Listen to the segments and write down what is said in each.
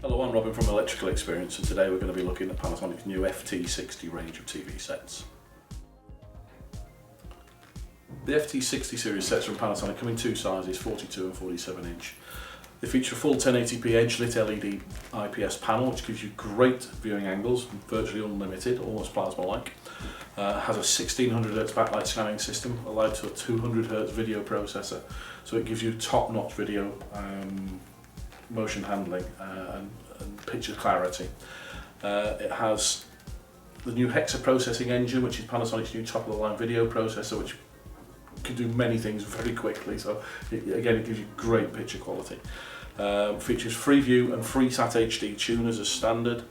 Hello, I'm Robin from Electrical Experience, and today we're going to be looking at Panasonic's new FT60 range of TV sets. The FT60 series sets from Panasonic come in two sizes, 42 and 47 inch. They feature a full 1080p edge-lit LED IPS panel which gives you great viewing angles, virtually unlimited, almost plasma-like. Has a 1600Hz backlight scanning system, allied to a 200Hz video processor, so it gives you top-notch video motion handling and picture clarity. It has the new Hexa processing engine, which is Panasonic's new top-of-the-line video processor, which can do many things very quickly, so it gives you great picture quality. Features Freeview and FreeSat HD tuners as standard.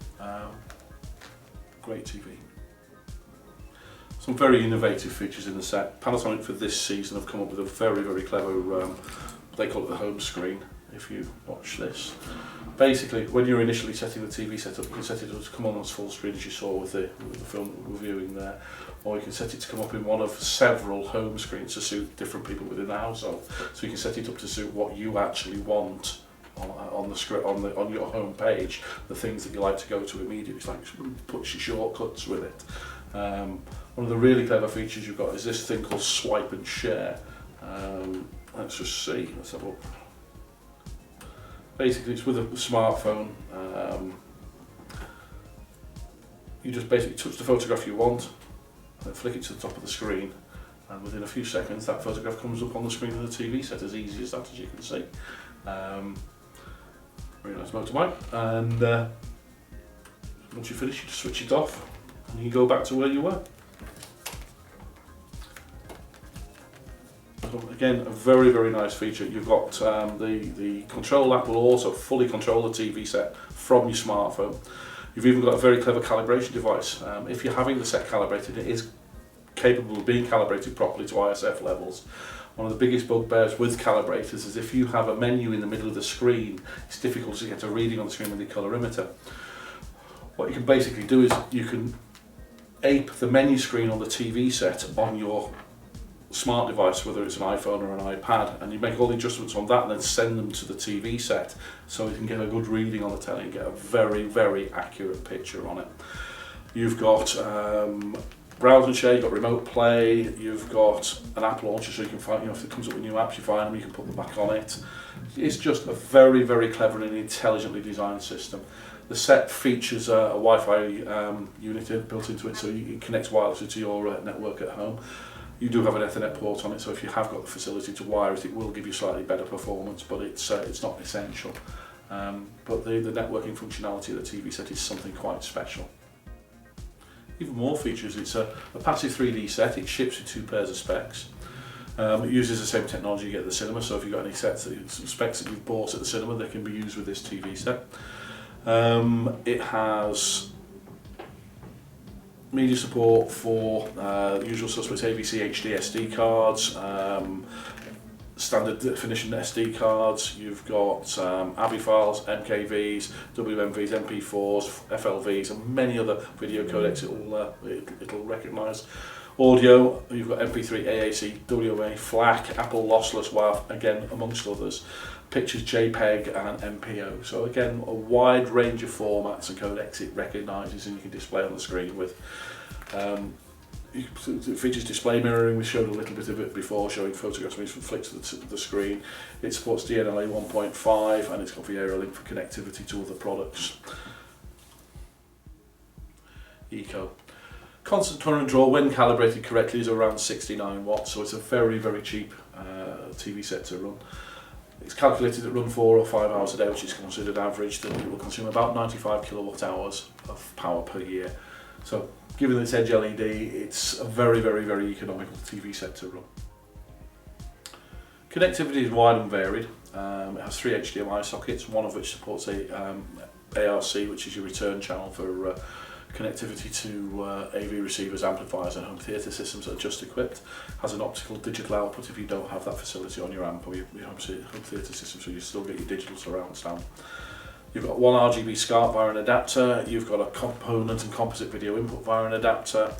Great TV. Some very innovative features in the set. Panasonic for this season have come up with a very clever, they call it the home screen. If you watch this, basically when you're initially setting the TV set up, you can set it up to come on as full screen as you saw with the film we're viewing there, or you can set it to come up in one of several home screens to suit different people within the household. So you can set it up to suit what you actually want on the script, on your home page, the things that you like to go to immediately. It's like puts your shortcuts with it. One of the really clever features you've got is this thing called swipe and share. Let's just see. Let's have a look. Basically, it's with a smartphone. You just basically touch the photograph you want, then flick it to the top of the screen, and within a few seconds that photograph comes up on the screen of the TV set, as easy as that, as you can see. Very nice motorbike, and once you finish, you just switch it off and you go back to where you were. Again, a very nice feature. You've got the control app will also fully control the TV set from your smartphone. You've even got a very clever calibration device. If you're having the set calibrated, it is capable of being calibrated properly to ISF levels. One of the biggest bugbears with calibrators is if you have a menu in the middle of the screen, it's difficult to get a reading on the screen with the colorimeter. What you can basically do is you can ape the menu screen on the TV set on your smart device, whether it's an iPhone or an iPad, and you make all the adjustments on that and then send them to the TV set so you can get a good reading on the telly and get a very accurate picture on it. You've got browse and share, you've got remote play, you've got an app launcher so you can find, if it comes up with new apps, you find them, you can put them back on it. It's just a very clever and intelligently designed system. The set features a Wi-Fi unit built into it, so it connects wirelessly to your network at home. You do have an Ethernet port on it, so if you have got the facility to wire it, it will give you slightly better performance, but it's not essential. But the networking functionality of the TV set is something quite special. Even more features, it's a passive 3D set. It ships with two pairs of specs. It uses the same technology you get at the cinema, so if you've got any specs that you've bought at the cinema, they can be used with this TV set. It has media support for usual suspects, AVC HD SD cards, standard definition SD cards. You've got AVI files, MKVs, WMVs, MP4s, FLVs, and many other video codecs it'll recognise. Audio, you've got MP3, AAC, WMA, FLAC, Apple Lossless WAV, again amongst others. Pictures, JPEG and MPO. So again, a wide range of formats and codecs it recognises and you can display on the screen with. It features display mirroring. We showed a little bit of it before, showing photographs when you flick to the screen. It supports DNLA 1.5 and it's got Viera Link for connectivity to other products. Eco. Constant current draw, when calibrated correctly, is around 69 watts, so it's a very cheap TV set to run. It's calculated to run 4 or 5 hours a day, which is considered average, that it will consume about 95 kilowatt hours of power per year. So given its edge LED, it's a very economical TV set to run. Connectivity is wide and varied. It has 3 HDMI sockets, one of which supports a ARC, which is your return channel for connectivity to AV receivers, amplifiers and home theatre systems that are just equipped. Has an optical digital output if you don't have that facility on your amp or your home theatre system, so you still get your digital surround sound. You've got one RGB SCART via an adapter, you've got a component and composite video input via an adapter.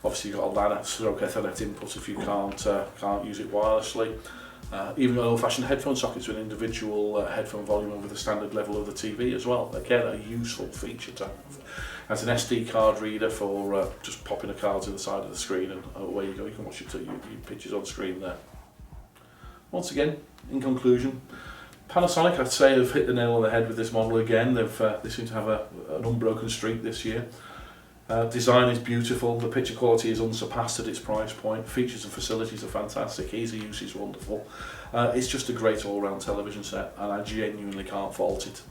Obviously you've got a LAN stroke Ethernet input if you can't use it wirelessly. Even old-fashioned headphone sockets with individual headphone volume with the standard level of the TV as well. Again, a useful feature to have. Has an SD card reader for just popping the cards in the side of the screen, and away you go. You can watch your pictures on screen there. Once again, in conclusion, Panasonic, I'd say, have hit the nail on the head with this model again. They seem to have an unbroken streak this year. Design is beautiful, the picture quality is unsurpassed at its price point, features and facilities are fantastic, easy use is wonderful. It's just a great all-round television set, and I genuinely can't fault it.